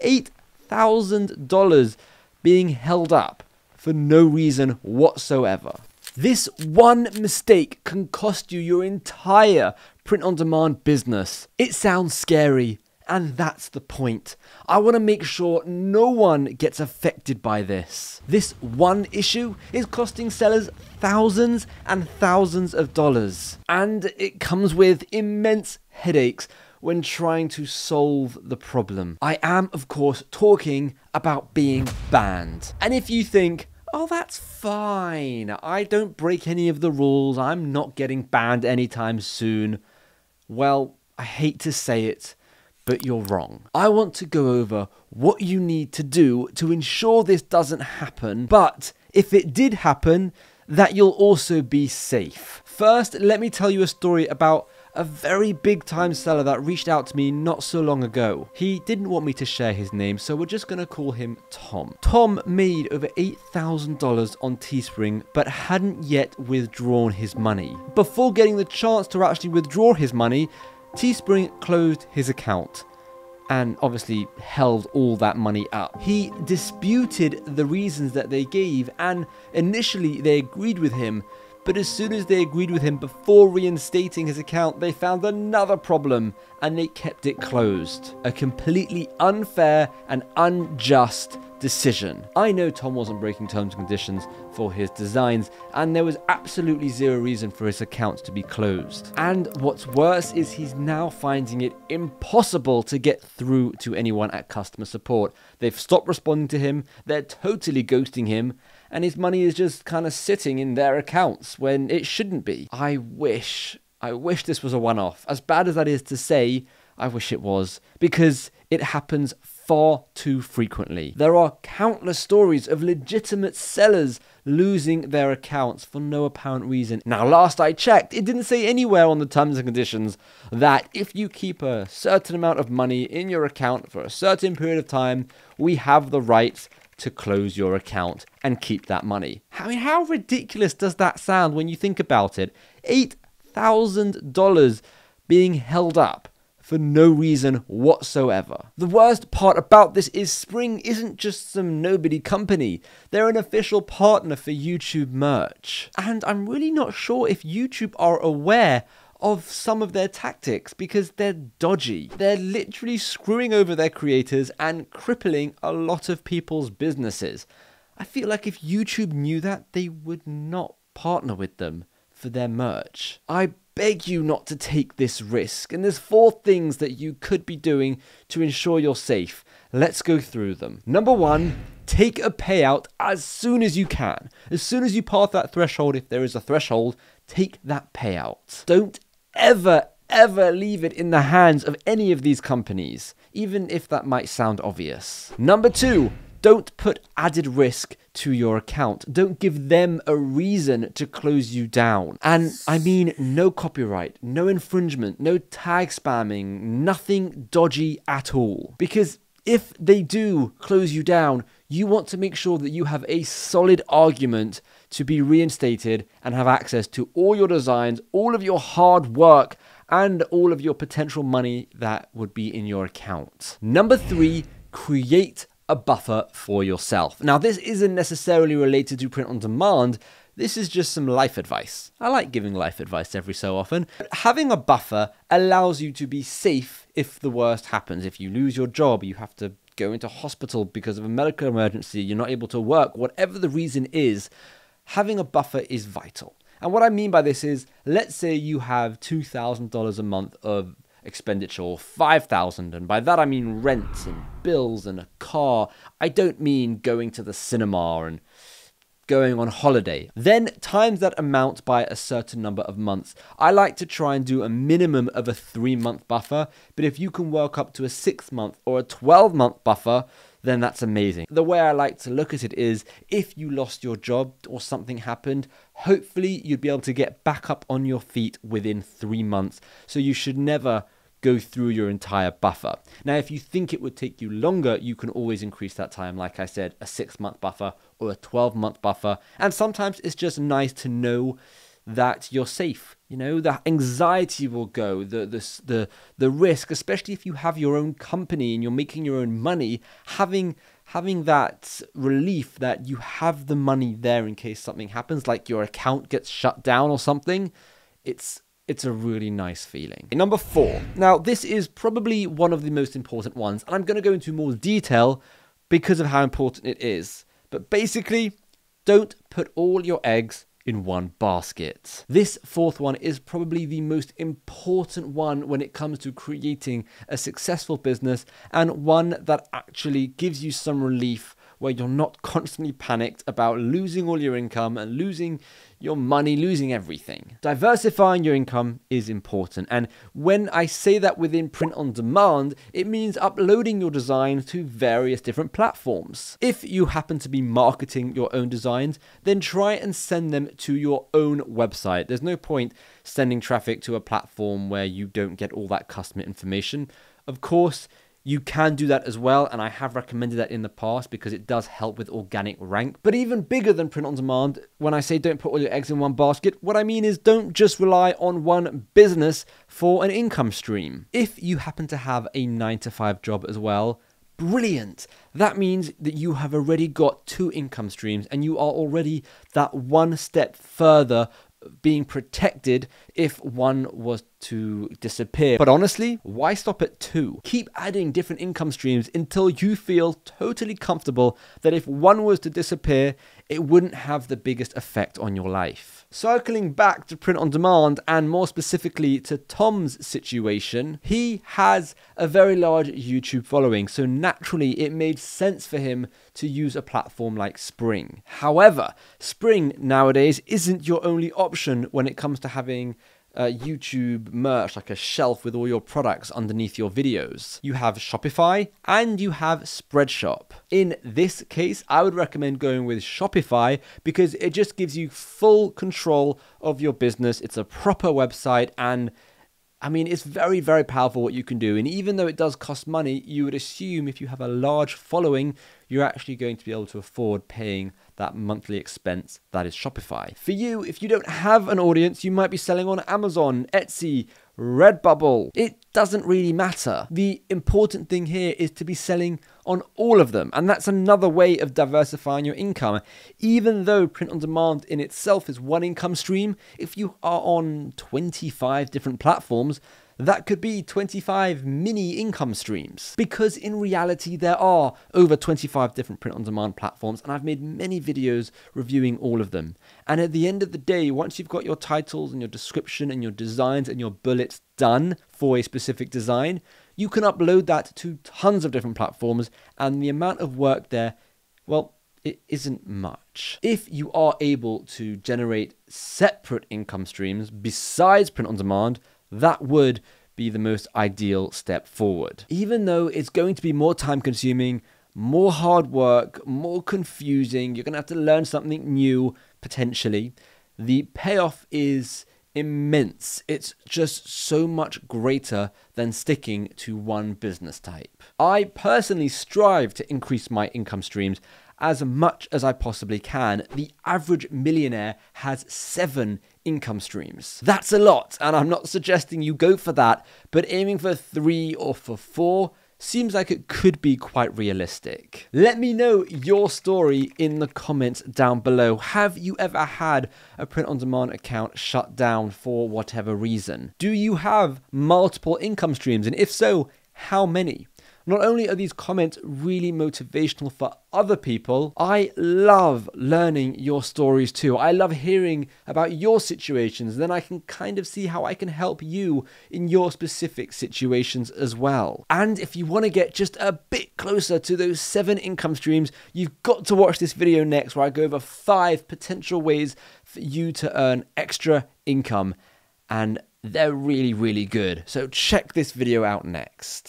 $8,000 being held up for no reason whatsoever. This one mistake can cost you your entire print-on-demand business. It sounds scary, and that's the point. I want to make sure no one gets affected by this. This one issue is costing sellers thousands and thousands of dollars, and it comes with immense headaches when trying to solve the problem. I am, of course, talking about being banned. And if you think, oh, that's fine, I don't break any of the rules, I'm not getting banned anytime soon, well, I hate to say it, but you're wrong. I want to go over what you need to do to ensure this doesn't happen, but if it did happen, that you'll also be safe. First, let me tell you a story about a very big time seller that reached out to me not so long ago. He didn't want me to share his name, so we're just gonna call him Tom. Tom made over $8,000 on Teespring, but hadn't yet withdrawn his money. Before getting the chance to actually withdraw his money, Teespring closed his account and obviously held all that money up. He disputed the reasons that they gave, and initially they agreed with him, but as soon as they agreed with him before reinstating his account, they found another problem and they kept it closed. A completely unfair and unjust decision. I know Tom wasn't breaking terms and conditions for his designs, and there was absolutely zero reason for his account to be closed. And what's worse is he's now finding it impossible to get through to anyone at customer support. They've stopped responding to him, they're totally ghosting him, and his money is just kind of sitting in their accounts when it shouldn't be. I wish this was a one-off. As bad as that is to say, I wish it was, because it happens far too frequently. There are countless stories of legitimate sellers losing their accounts for no apparent reason. Now, last I checked, it didn't say anywhere on the terms and conditions that if you keep a certain amount of money in your account for a certain period of time, we have the right to close your account and keep that money. I mean, how ridiculous does that sound when you think about it? $8,000 being held up for no reason whatsoever. The worst part about this is Spring isn't just some nobody company. They're an official partner for YouTube merch. And I'm really not sure if YouTube are aware of some of their tactics, because they're dodgy. They're literally screwing over their creators and crippling a lot of people's businesses. I feel like if YouTube knew that, they would not partner with them for their merch. I beg you not to take this risk, and there's 4 things that you could be doing to ensure you're safe. Let's go through them. Number 1, take a payout as soon as you can. As soon as you pass that threshold, if there is a threshold, take that payout. Don't ever leave it in the hands of any of these companies, even if that might sound obvious. Number 2, don't put added risk to your account. Don't give them a reason to close you down. And I mean no copyright, no infringement, no tag spamming, nothing dodgy at all. Because if they do close you down, you want to make sure that you have a solid argument to be reinstated and have access to all your designs, all of your hard work, and all of your potential money that would be in your account. Number 3, create a buffer for yourself. Now, this isn't necessarily related to print on demand. This is just some life advice. I like giving life advice every so often. Having a buffer allows you to be safe if the worst happens. If you lose your job, you have to go into hospital because of a medical emergency, you're not able to work, whatever the reason is, having a buffer is vital. And what I mean by this is, let's say you have $2,000 a month of expenditure, or $5,000, and by that I mean rent and bills and a car. I don't mean going to the cinema and going on holiday. Then times that amount by a certain number of months. I like to try and do a minimum of a 3-month buffer, but if you can work up to a 6-month or a 12-month buffer, then that's amazing. The way I like to look at it is, if you lost your job or something happened, hopefully you'd be able to get back up on your feet within 3 months. So you should never go through your entire buffer. Now, if you think it would take you longer, you can always increase that time. Like I said, a 6-month buffer or a 12-month buffer. And sometimes it's just nice to know that you're safe. You know, the anxiety will go, the risk, especially if you have your own company and you're making your own money, having that relief that you have the money there in case something happens, like your account gets shut down or something. It's a really nice feeling. Number 4. Now, this is probably one of the most important ones, and I'm going to go into more detail because of how important it is. But basically, don't put all your eggs in one basket. This 4th one is probably the most important one when it comes to creating a successful business, and one that actually gives you some relief where you're not constantly panicked about losing all your income and losing your money, losing everything. Diversifying your income is important. And when I say that within print on demand, it means uploading your designs to various different platforms. If you happen to be marketing your own designs, then try and send them to your own website. There's no point sending traffic to a platform where you don't get all that customer information. Of course, you can do that as well, and I have recommended that in the past because it does help with organic rank. But even bigger than print on demand, when I say don't put all your eggs in one basket, what I mean is don't just rely on one business for an income stream. If you happen to have a 9-to-5 job as well, brilliant. That means that you have already got 2 income streams and you are already that one step further being protected if one was to disappear. But honestly, why stop at 2? Keep adding different income streams until you feel totally comfortable that if one was to disappear, it wouldn't have the biggest effect on your life. Circling back to print on demand, and more specifically to Tom's situation, he has a very large YouTube following, so naturally it made sense for him to use a platform like Spring. However, Spring nowadays isn't your only option when it comes to having YouTube merch, like a shelf with all your products underneath your videos. You have Shopify and you have Spreadshop. In this case, I would recommend going with Shopify because it just gives you full control of your business. It's a proper website, and I mean, it's very, very powerful what you can do. And even though it does cost money, you would assume if you have a large following, you're actually going to be able to afford paying that monthly expense that is Shopify. For you, if you don't have an audience, you might be selling on Amazon, Etsy, Redbubble. It doesn't really matter. The important thing here is to be selling on all of them. And that's another way of diversifying your income. Even though print on demand in itself is one income stream, if you are on 25 different platforms, that could be 25 mini income streams, because in reality there are over 25 different print on demand platforms, and I've made many videos reviewing all of them. And at the end of the day, once you've got your titles and your description and your designs and your bullets done for a specific design, you can upload that to tons of different platforms, and the amount of work there, well, it isn't much. If you are able to generate separate income streams besides print on demand, that would be the most ideal step forward. Even though it's going to be more time consuming, more hard work, more confusing, you're going to have to learn something new potentially, the payoff is immense. It's just so much greater than sticking to one business type. I personally strive to increase my income streams as much as I possibly can. The average millionaire has 7 income streams. That's a lot, and I'm not suggesting you go for that, but aiming for 3 or for 4 seems like it could be quite realistic. Let me know your story in the comments down below. Have you ever had a print on demand account shut down for whatever reason? Do you have multiple income streams? And if so, how many? Not only are these comments really motivational for other people, I love learning your stories too. I love hearing about your situations. Then I can kind of see how I can help you in your specific situations as well. And if you want to get just a bit closer to those 7 income streams, you've got to watch this video next, where I go over 5 potential ways for you to earn extra income. And they're really, really good. So check this video out next.